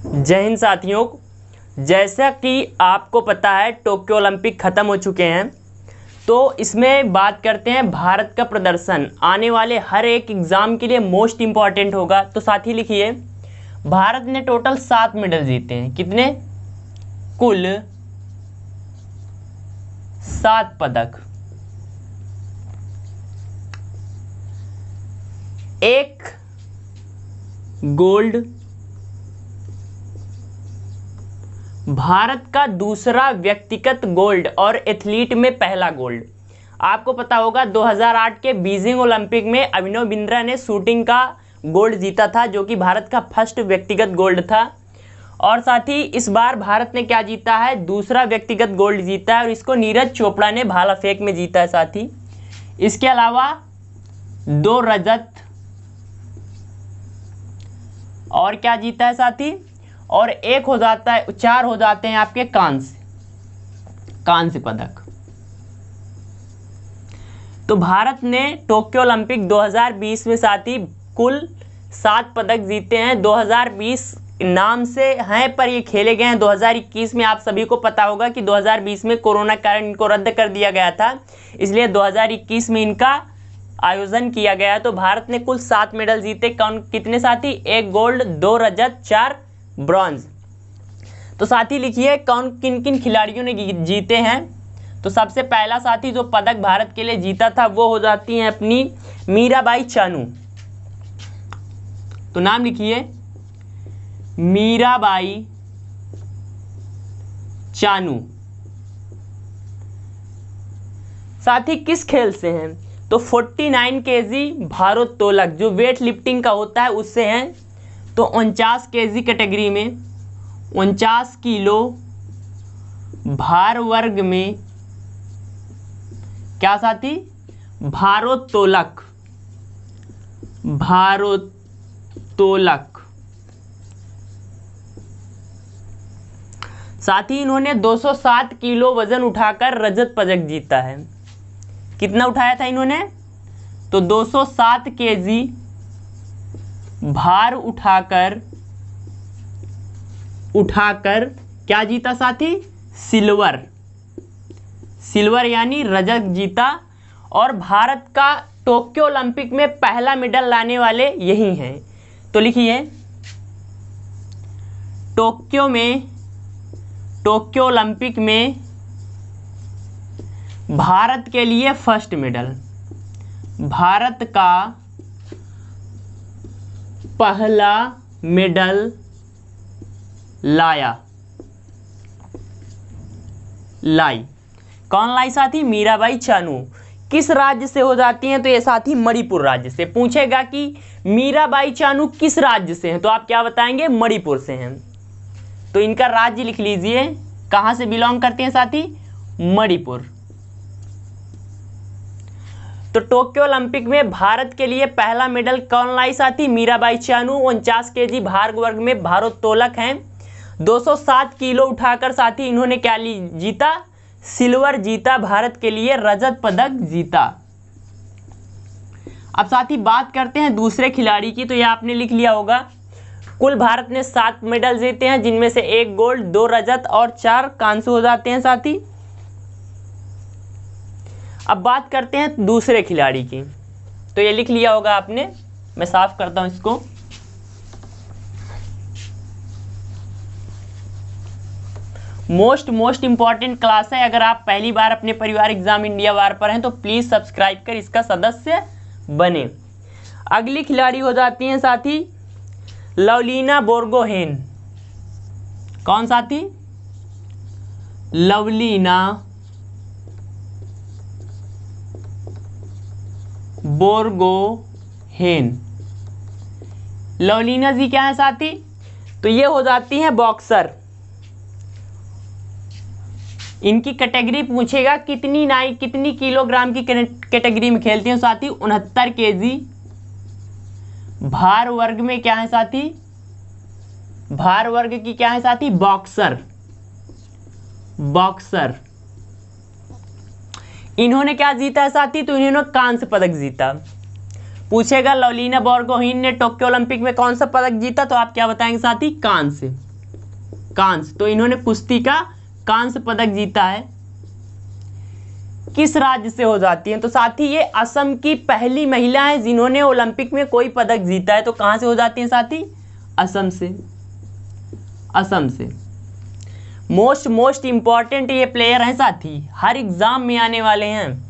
जय हिंद साथियों। जैसा कि आपको पता है टोक्यो ओलंपिक ख़त्म हो चुके हैं, तो इसमें बात करते हैं भारत का प्रदर्शन आने वाले हर एक एग्ज़ाम के लिए मोस्ट इम्पॉर्टेंट होगा। तो साथी लिखिए, भारत ने टोटल 7 मेडल जीते हैं। कितने? कुल 7 पदक। 1 गोल्ड, भारत का दूसरा व्यक्तिगत गोल्ड और एथलीट में पहला गोल्ड। आपको पता होगा 2008 के बीजिंग ओलंपिक में अभिनव बिंद्रा ने शूटिंग का गोल्ड जीता था, जो कि भारत का फर्स्ट व्यक्तिगत गोल्ड था। और साथ ही इस बार भारत ने क्या जीता है? दूसरा व्यक्तिगत गोल्ड जीता है, और इसको नीरज चोपड़ा ने भाला फेंक में जीता है। साथी इसके अलावा 2 रजत और क्या जीता है साथी? और 1 हो जाता है, 4 हो जाते हैं आपके कांस्य पदक। तो भारत ने टोक्यो ओलंपिक 2020 में साथी कुल 7 पदक जीते हैं। 2020 नाम से हैं, पर ये खेले गए हैं 2021 में। आप सभी को पता होगा कि 2020 में कोरोना कारण इनको रद्द कर दिया गया था, इसलिए 2021 में इनका आयोजन किया गया। तो भारत ने कुल 7 मेडल जीते। कितने साथी? 1 गोल्ड, 2 रजत, 4 ब्रॉन्ज। तो साथी लिखिए, किन किन खिलाड़ियों ने जीते हैं। तो सबसे पहला साथी जो पदक भारत के लिए जीता था वो हो जाती हैं अपनी मीराबाई चानू। तो नाम लिखिए, मीराबाई चानू। साथी किस खेल से हैं? तो 49 केजी भारोत्तोलक, जो वेट लिफ्टिंग का होता है, उससे हैं। तो 49 केजी कैटेगरी में 49 किलो भार वर्ग में क्या साथी? भारोत्तोलक। साथ ही इन्होंने 207 किलो वजन उठाकर रजत पदक जीता है। कितना उठाया था इन्होंने? तो 207 केजी भार उठाकर क्या जीता साथी? सिल्वर यानी रजत जीता। और भारत का टोक्यो ओलंपिक में पहला मेडल लाने वाले यही हैं। तो लिखिए, टोक्यो ओलंपिक में भारत के लिए फर्स्ट मेडल, भारत का पहला मेडल लाई। कौन लाई साथी? मीराबाई चानू। किस राज्य से हो जाती हैं? तो ये साथी मणिपुर राज्य से। पूछेगा कि मीराबाई चानू किस राज्य से हैं, तो आप क्या बताएंगे? मणिपुर से हैं। तो इनका राज्य लिख लीजिए, कहां से बिलोंग करते हैं साथी? मणिपुर। तो टोक्यो ओलंपिक में भारत के लिए पहला मेडल कौन लाई साथी? मीराबाई चानू। 49 केजी भार वर्ग में भारोत्तोलक हैं। 207 किलो उठाकर साथी इन्होंने क्या जीता? सिल्वर जीता, भारत के लिए रजत पदक जीता। अब साथी बात करते हैं दूसरे खिलाड़ी की। तो ये आपने लिख लिया होगा, कुल भारत ने 7 मेडल जीते हैं, जिनमें से 1 गोल्ड, 2 रजत और 4 कांस्य हो जाते हैं साथी। अब बात करते हैं दूसरे खिलाड़ी की। तो ये लिख लिया होगा आपने, मैं साफ करता हूं इसको। मोस्ट इंपॉर्टेंट क्लास है। अगर आप पहली बार अपने परिवार एग्जाम इंडिया वार पर हैं तो प्लीज सब्सक्राइब कर इसका सदस्य बने। अगली खिलाड़ी हो जाती हैं साथी लवलीना बोर्गोहेन। कौन साथी? लवलीना बोर्गोहेन। लवलीना जी क्या है साथी? तो ये हो जाती हैं बॉक्सर। इनकी कैटेगरी पूछेगा कितनी किलोग्राम की कैटेगरी में खेलती हैं साथी? 69 केजी भार वर्ग में क्या है साथी? भार वर्ग की क्या है साथी? बॉक्सर। इन्होंने क्या जीता है साथी? तो इन्होंने कांस्य पदक जीता। पूछेगा लवलीना बोर्गोहेन ने टोक्यो ओलंपिक में कौन सा पदक जीता, तो आप क्या बताएंगे साथी? कांस्य। कांस्य, तो इन्होंने कुश्ती का कांस्य पदक जीता है। किस राज्य से हो जाती है? तो साथी ये असम की पहली महिला है जिन्होंने ओलंपिक में कोई पदक जीता है। तो कहां से हो जाती है साथी? असम से। असम से। मोस्ट इंपॉर्टेंट ये प्लेयर हैं साथी, हर एग्जाम में आने वाले हैं।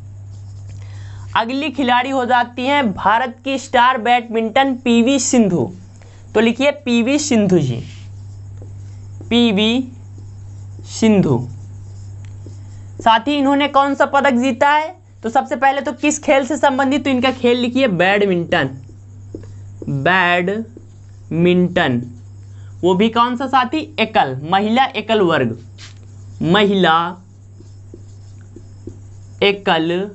अगली खिलाड़ी हो जाती हैं भारत की स्टार बैडमिंटन पीवी सिंधु। तो लिखिए पीवी सिंधु जी, पीवी सिंधु। साथी इन्होंने कौन सा पदक जीता है? तो सबसे पहले तो किस खेल से संबंधित? तो इनका खेल लिखिए बैडमिंटन, बैडमिंटन। वो भी कौन सा साथी? एकल, महिला एकल वर्ग, महिला एकल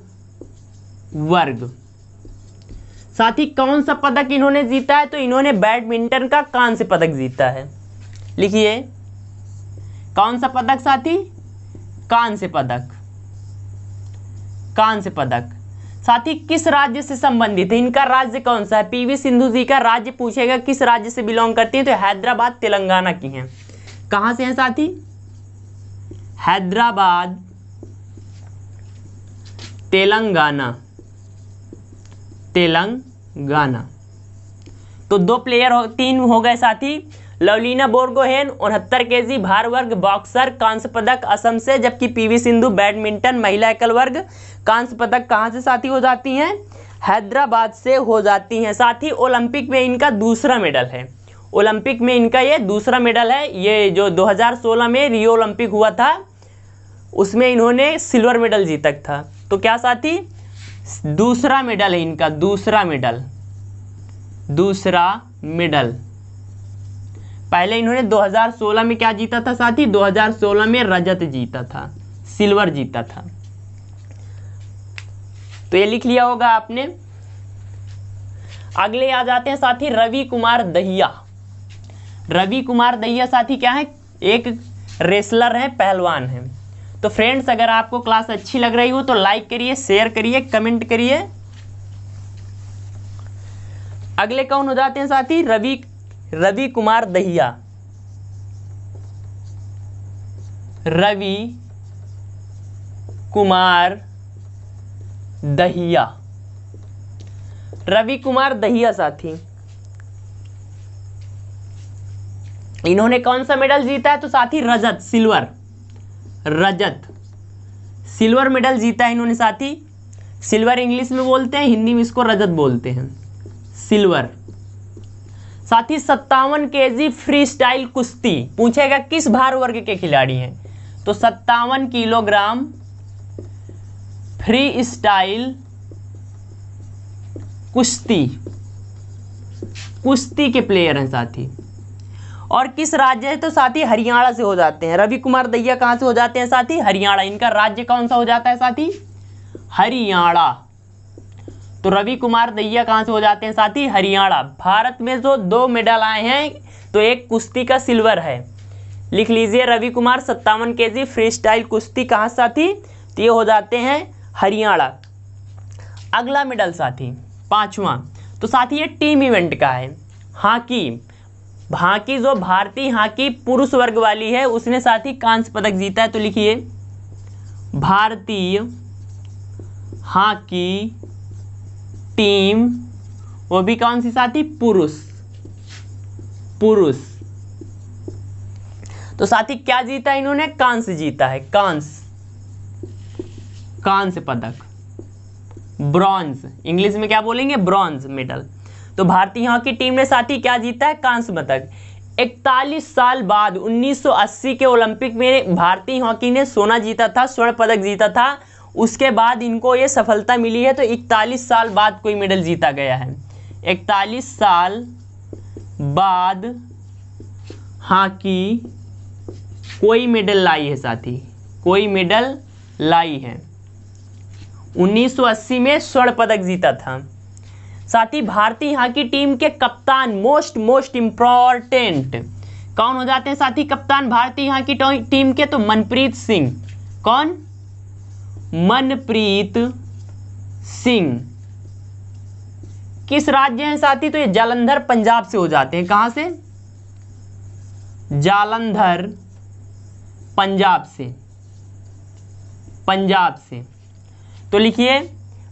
वर्ग। साथी कौन सा पदक इन्होंने जीता है? तो इन्होंने बैडमिंटन का कांस्य पदक जीता है। लिखिए कौन सा पदक साथी? कांस्य पदक, कांस्य पदक। साथी किस राज्य से संबंधित है? इनका राज्य कौन सा है? पीवी सिंधु जी का राज्य पूछेगा किस राज्य से बिलोंग करती हैं? तो हैदराबाद तेलंगाना की हैं। कहां से हैं साथी? हैदराबाद तेलंगाना, तेलंगाना। तो दो प्लेयर तीन हो गए साथी। लवलीना बोरगोहेन 69 केजी भार वर्ग बॉक्सर कांस्य पदक असम से, जबकि पीवी सिंधु बैडमिंटन महिला एकल वर्ग कांस्य पदक कहां से साथी हो जाती हैं? हैदराबाद से हो जाती हैं। साथी ओलंपिक में इनका दूसरा मेडल है, ओलंपिक में इनका ये दूसरा मेडल है। ये जो 2016 में रियो ओलंपिक हुआ था उसमें इन्होंने सिल्वर मेडल जीता था। तो क्या साथी? दूसरा मेडल है इनका, दूसरा मेडल, दूसरा मेडल। पहले इन्होंने 2016 में क्या जीता था साथी? 2016 में रजत जीता था, सिल्वर जीता था। तो ये लिख लिया होगा आपने। अगले आ जाते हैं साथी रवि कुमार दहिया। रवि कुमार दहिया साथी क्या है? एक रेसलर है, पहलवान है। तो फ्रेंड्स अगर आपको क्लास अच्छी लग रही हो तो लाइक करिए, शेयर करिए, कमेंट करिए। अगले कौन हो जाते हैं साथी? रवि कुमार दहिया, रवि कुमार दहिया, रवि कुमार दहिया साथी इन्होंने कौन सा मेडल जीता है? तो साथी रजत, सिल्वर, रजत, सिल्वर मेडल जीता है इन्होंने साथी। सिल्वर इंग्लिश में बोलते हैं, हिंदी में इसको रजत बोलते हैं, सिल्वर। साथी 57 केजी फ्री स्टाइल कुश्ती पूछेगा किस भार वर्ग के खिलाड़ी हैं? तो 57 किलोग्राम फ्री स्टाइल कुश्ती, कुश्ती के प्लेयर हैं साथी। और किस राज्य है? तो साथी हरियाणा से हो जाते हैं। रवि कुमार दहिया कहां से हो जाते हैं साथी? हरियाणा। इनका राज्य कौन सा हो जाता है साथी? हरियाणा। तो रवि कुमार दहिया कहां से हो जाते हैं साथी? हरियाणा। भारत में जो दो मेडल आए हैं तो एक कुश्ती का सिल्वर है, लिख लीजिए Ravi Kumar 57 KG freestyle कुश्ती कहां साथी? तो ये हो जाते हैं हरियाणा। अगला मेडल साथी पांचवा, तो साथी ये टीम इवेंट का है। हॉकी, हॉकी जो भारतीय हॉकी पुरुष वर्ग वाली है उसने साथी कांस्य पदक जीता है। तो लिखिए भारतीय हॉकी टीम, वो भी कौन सी साथी? पुरुष, पुरुष। तो साथी क्या जीता इन्होंने? कांस्य जीता है, कांस्य, कांस्य पदक, ब्रॉन्ज, इंग्लिश में क्या बोलेंगे? Bronze medal. तो भारतीय हॉकी टीम ने साथी क्या जीता है? कांस्य पदक। 41 साल बाद 1980 के ओलंपिक में भारतीय हॉकी ने सोना जीता था, स्वर्ण पदक जीता था। उसके बाद इनको ये सफलता मिली है। तो 41 साल बाद कोई मेडल जीता गया है, 41 साल बाद हॉकी कोई मेडल लाई है साथी, कोई मेडल लाई है। 1980 में स्वर्ण पदक जीता था। साथी भारतीय हॉकी टीम के कप्तान मोस्ट इंपॉर्टेंट कौन हो जाते हैं साथी? कप्तान भारतीय हॉकी टीम के तो मनप्रीत सिंह। कौन? मनप्रीत सिंह। किस राज्य हैं साथी? तो ये जालंधर पंजाब से हो जाते हैं। कहां से? जालंधर पंजाब से। तो लिखिए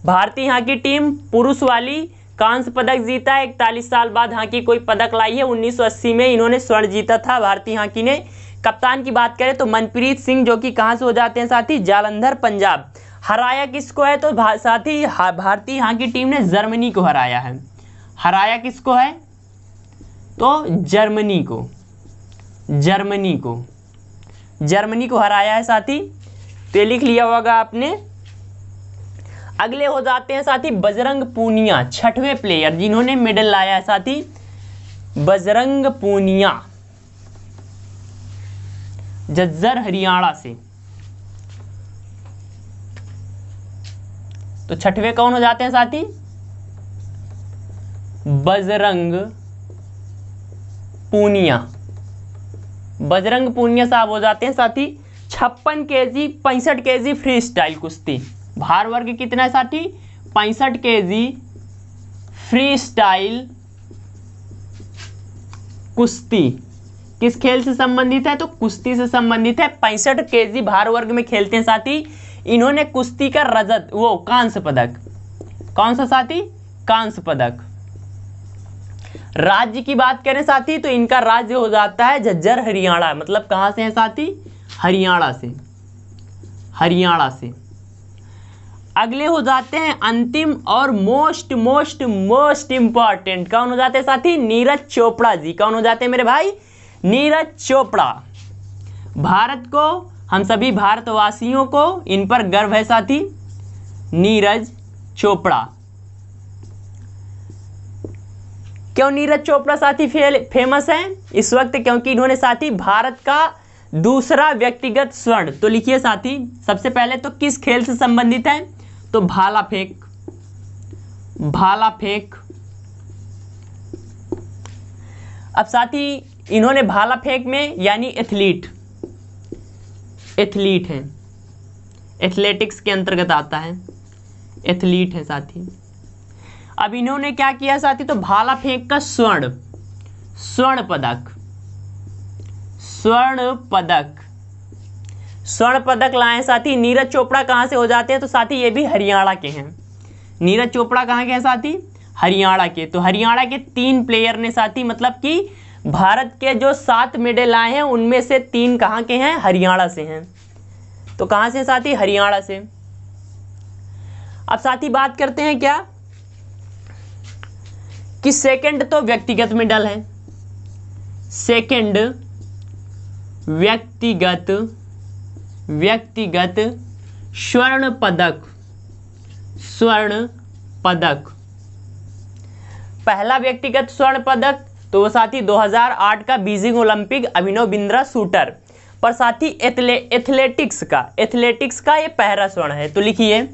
भारतीय हॉकी टीम पुरुष वाली कांस्य पदक जीता है। 41 साल बाद हॉकी कोई पदक लाई है। 1980 में इन्होंने स्वर्ण जीता था भारतीय हॉकी ने। कप्तान की बात करें तो मनप्रीत सिंह, जो कि कहां से हो जाते हैं साथी, जालंधर पंजाब। हराया किसको है तो साथी भारतीय हॉकी टीम ने जर्मनी को हराया है। हराया किसको है तो जर्मनी को हराया है साथी। तो लिख लिया होगा आपने। अगले हो जाते हैं साथी बजरंग पूनिया, छठवें प्लेयर जिन्होंने मेडल लाया है साथी, बजरंग पूनिया, झज्जर हरियाणा से। तो छठवें कौन हो जाते हैं साथी, बजरंग पूनिया। बजरंग पूनिया साहब हो जाते हैं साथी 56 केजी 65 केजी फ्री स्टाइल कुश्ती। भार वर्ग कितना है साथी, 65 केजी फ्री स्टाइल कुश्ती। किस खेल से संबंधित है तो कुश्ती से संबंधित है। 65 केजी भार वर्ग में खेलते हैं साथी। इन्होंने कुश्ती का रजत कांस्य पदक, कौन सा साथी, कांस्य पदक। राज्य की बात करें साथी तो इनका राज्य हो जाता है झज्जर हरियाणा। मतलब कहां से है साथी, हरियाणा से। अगले हो जाते हैं अंतिम और मोस्ट इंपॉर्टेंट, कौन हो जाते हैं साथी, नीरज चोपड़ा जी। कौन हो जाते हैं मेरे भाई, नीरज चोपड़ा। भारत को, हम सभी भारतवासियों को इन पर गर्व है साथी, नीरज चोपड़ा। क्यों नीरज चोपड़ा साथी फेमस हैं इस वक्त, क्योंकि इन्होंने साथी भारत का दूसरा व्यक्तिगत स्वर्ण। तो लिखिए साथी सबसे पहले तो किस खेल से संबंधित है तो भाला फेंक। अब साथी इन्होंने भाला फेंक में यानी एथलीट हैं, एथलेटिक्स के अंतर्गत आता है, एथलीट है साथी। अब इन्होंने क्या किया साथी तो भाला फेंक का स्वर्ण पदक लाए साथी। नीरज चोपड़ा कहां से हो जाते हैं तो साथी ये भी हरियाणा के हैं। नीरज चोपड़ा कहां के हैं साथी, हरियाणा के। तो हरियाणा के 3 प्लेयर ने साथी, मतलब कि भारत के जो 7 मेडल आए हैं उनमें से 3 कहां के हैं, हरियाणा से हैं। तो कहां से साथी, हरियाणा से। अब साथी बात करते हैं क्या कि सेकंड तो व्यक्तिगत मेडल है, सेकंड व्यक्तिगत स्वर्ण पदक। पहला व्यक्तिगत स्वर्ण पदक तो वो साथी 2008 का Beijing Olympic Abhinav Bindra shooter पर साथी एथलेटिक्स का ये पहला स्वर्ण है। तो लिखिए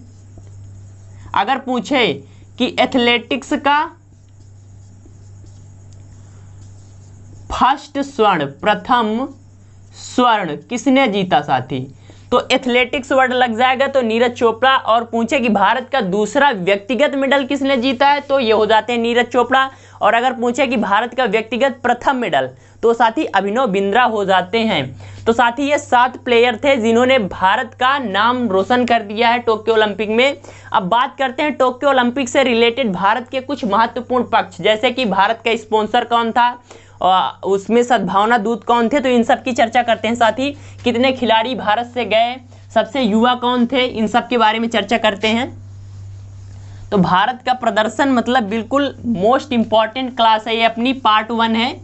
अगर पूछे कि एथलेटिक्स का फर्स्ट स्वर्ण, प्रथम स्वर्ण किसने जीता साथी, तो एथलेटिक्स वर्ड लग जाएगा तो नीरज चोपड़ा। और पूछे कि भारत का दूसरा व्यक्तिगत मेडल किसने जीता है तो ये हो जाते हैं नीरज चोपड़ा। और अगर पूछे कि भारत का व्यक्तिगत प्रथम मेडल तो साथी अभिनव बिंद्रा हो जाते हैं। तो साथी ये 7 प्लेयर थे जिन्होंने भारत का नाम रोशन कर दिया है टोक्यो ओलंपिक में। अब बात करते हैं टोक्यो ओलंपिक से रिलेटेड भारत के कुछ महत्वपूर्ण पक्ष, जैसे कि भारत का स्पॉन्सर कौन था, उसमें सद्भावना दूत कौन थे, तो इन सब की चर्चा करते हैं साथी। कितने खिलाड़ी भारत से गए, सबसे युवा कौन थे, इन सब के बारे में चर्चा करते हैं। तो भारत का प्रदर्शन मतलब बिल्कुल मोस्ट इंपॉर्टेंट क्लास है ये, अपनी पार्ट 1 है।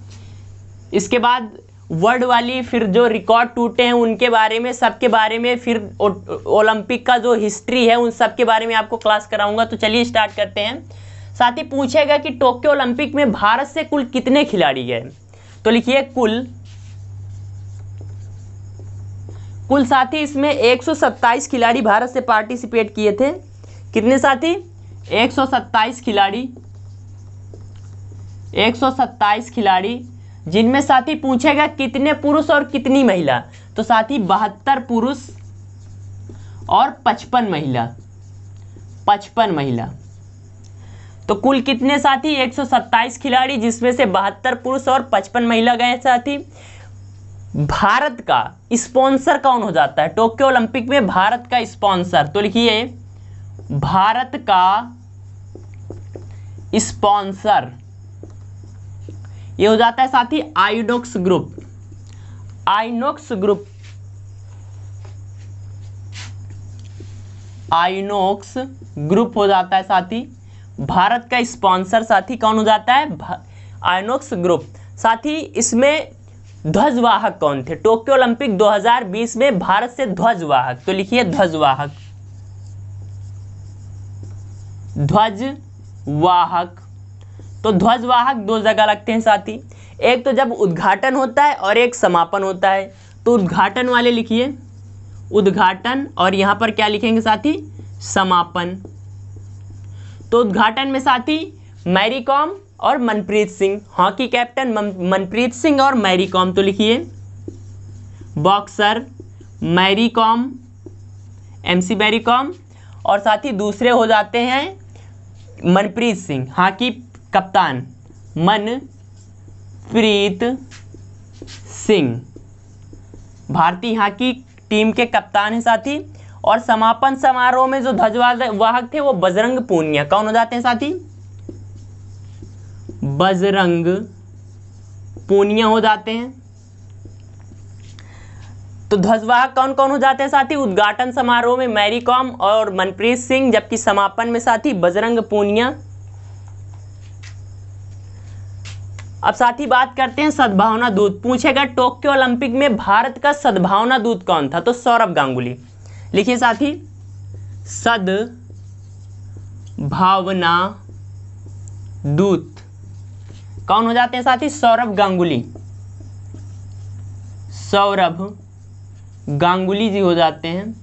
इसके बाद वर्ल्ड वाली फिर जो रिकॉर्ड टूटे हैं उनके बारे में, सबके बारे में, फिर ओलंपिक का जो हिस्ट्री है उन सब के बारे में आपको क्लास कराऊंगा। तो चलिए स्टार्ट करते हैं। साथ ही पूछेगा कि टोक्यो ओलंपिक में भारत से कुल कितने खिलाड़ी गए, तो लिखिए कुल साथी इसमें 127 खिलाड़ी भारत से पार्टिसिपेट किए थे। कितने साथी, 127 खिलाड़ी, जिनमें साथी पूछेगा कितने पुरुष और कितनी महिला, तो साथी 72 पुरुष और 55 महिला। तो कुल कितने साथी, 127 खिलाड़ी, जिसमें से 72 पुरुष और 55 महिला गए साथी। भारत का स्पॉन्सर कौन हो जाता है टोक्यो ओलंपिक में? भारत का स्पॉन्सर, तो लिखिए भारत का स्पॉन्सर ये हो जाता है साथी INOX group. INOX group, INOX group हो जाता है साथी भारत का स्पॉन्सर। साथी कौन हो जाता है? आइनॉक्स ग्रुप। साथी इसमें ध्वजवाहक कौन थे टोक्यो ओलंपिक 2020 में भारत से? ध्वजवाहक, तो लिखिए ध्वजवाहक। ध्वजवाहक, तो ध्वजवाहक दो जगह लगते हैं साथी, एक तो जब उद्घाटन होता है और एक समापन होता है। तो उद्घाटन वाले लिखिए उद्घाटन, और यहां पर क्या लिखेंगे साथी? समापन। तो उद्घाटन में साथी मैरी कॉम और मनप्रीत सिंह, हॉकी कैप्टन मनप्रीत सिंह और मैरी कॉम, तो लिखिए बॉक्सर मैरी कॉम, एमसी मैरी कॉम, और साथी दूसरे हो जाते हैं मनप्रीत सिंह, हॉकी कप्तान मनप्रीत सिंह, भारतीय हॉकी टीम के कप्तान हैं साथी। और समापन समारोह में जो ध्वजवाहक थे वो बजरंग पूनिया, कौन हो जाते हैं साथी? बजरंग पूनिया हो जाते हैं। तो ध्वजवाहक कौन कौन हो जाते हैं साथी? उद्घाटन समारोह में मैरी कॉम और मनप्रीत सिंह, जबकि समापन में साथी बजरंग पूनिया। अब साथी बात करते हैं सद्भावना दूत। पूछेगा टोक्यो ओलंपिक में भारत का सद्भावना दूत कौन था? तो सौरभ गांगुली। लिखिए साथी सद्भावना दूत कौन हो जाते हैं साथी? सौरभ गांगुली। सौरभ गांगुली जी हो जाते हैं।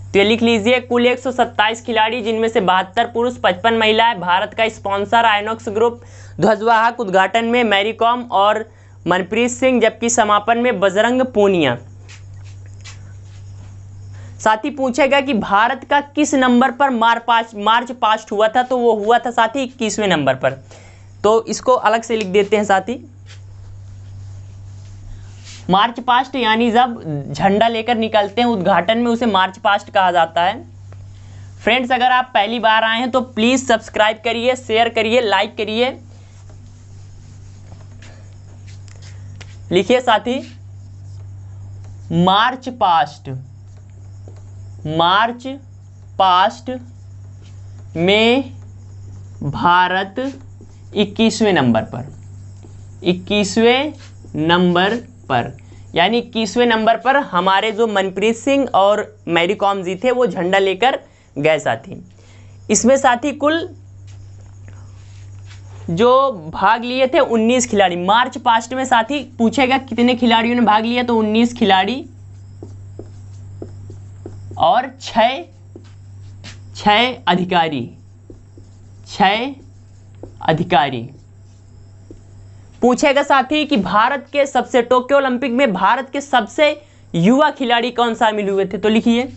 तो ये लिख लीजिए कुल 127 खिलाड़ी, जिनमें से 72 पुरुष 55 महिलाएं। भारत का स्पॉन्सर आइनॉक्स ग्रुप। ध्वजवाहक उद्घाटन में मैरी कॉम और मनप्रीत सिंह, जबकि समापन में बजरंग पूनिया। साथी पूछेगा कि भारत का किस नंबर पर मार्च पास्ट हुआ था? तो वो हुआ था साथी 21वें नंबर पर। तो इसको अलग से लिख देते हैं साथी, मार्च पास्ट यानी जब झंडा लेकर निकलते हैं उद्घाटन में, उसे मार्च पास्ट कहा जाता है। फ्रेंड्स, अगर आप पहली बार आए हैं तो प्लीज सब्सक्राइब करिए, शेयर करिए, लाइक करिए। लिखिए साथी मार्च पास्ट में भारत 21वें नंबर पर, 21वें नंबर पर, यानी 21वें नंबर पर हमारे जो मनप्रीत सिंह और मैरी कॉम जी थे वो झंडा लेकर गए साथी। इसमें साथी कुल जो भाग लिए थे 19 खिलाड़ी। मार्च पास्ट में साथी पूछेगा कितने खिलाड़ियों ने भाग लिया? तो 19 खिलाड़ी और 6 अधिकारी। पूछेगा साथी कि भारत के सबसे टोक्यो ओलंपिक में भारत के सबसे युवा खिलाड़ी कौन शामिल हुए थे? तो लिखिए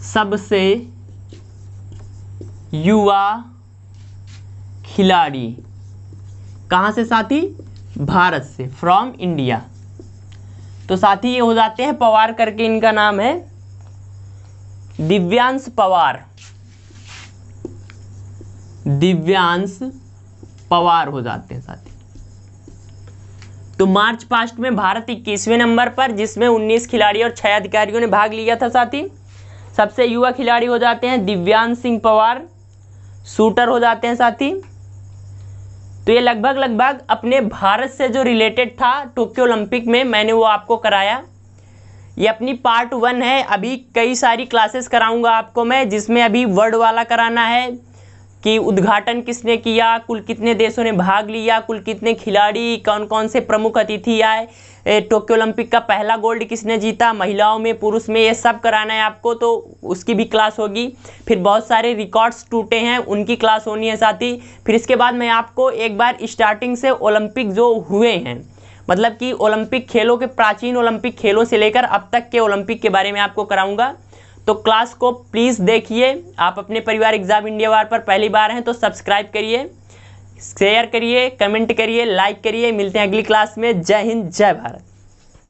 सबसे युवा खिलाड़ी कहां से साथी? भारत से, फ्रॉम इंडिया। तो साथी ये हो जाते हैं पवार करके, इनका नाम है दिव्यांश पवार। दिव्यांश पवार हो जाते हैं साथी। तो मार्च पास्ट में भारत 21वें नंबर पर, जिसमें 19 खिलाड़ी और 6 अधिकारियों ने भाग लिया था साथी। सबसे युवा खिलाड़ी हो जाते हैं दिव्यांश सिंह पवार, शूटर हो जाते हैं साथी। तो ये लगभग अपने भारत से जो रिलेटेड था टोक्यो ओलंपिक में, मैंने वो आपको कराया। ये अपनी पार्ट 1 है। अभी कई सारी क्लासेस कराऊंगा आपको मैं, जिसमें अभी वर्ड वाला कराना है कि उद्घाटन किसने किया, कुल कितने देशों ने भाग लिया, कुल कितने खिलाड़ी, कौन कौन से प्रमुख अतिथि आए, टोक्यो ओलंपिक का पहला गोल्ड किसने जीता, महिलाओं में पुरुष में, ये सब कराना है आपको। तो उसकी भी क्लास होगी। फिर बहुत सारे रिकॉर्ड्स टूटे हैं, उनकी क्लास होनी है साथी। फिर इसके बाद मैं आपको एक बार स्टार्टिंग से ओलंपिक जो हुए हैं, मतलब कि ओलंपिक खेलों के, प्राचीन ओलंपिक खेलों से लेकर अब तक के ओलंपिक के बारे में आपको कराऊंगा। तो क्लास को प्लीज़ देखिए। आप अपने परिवार एग्जाम इंडिया वार पर पहली बार हैं तो सब्सक्राइब करिए, शेयर करिए, कमेंट करिए, लाइक करिए। मिलते हैं अगली क्लास में। जय हिंद, जय भारत।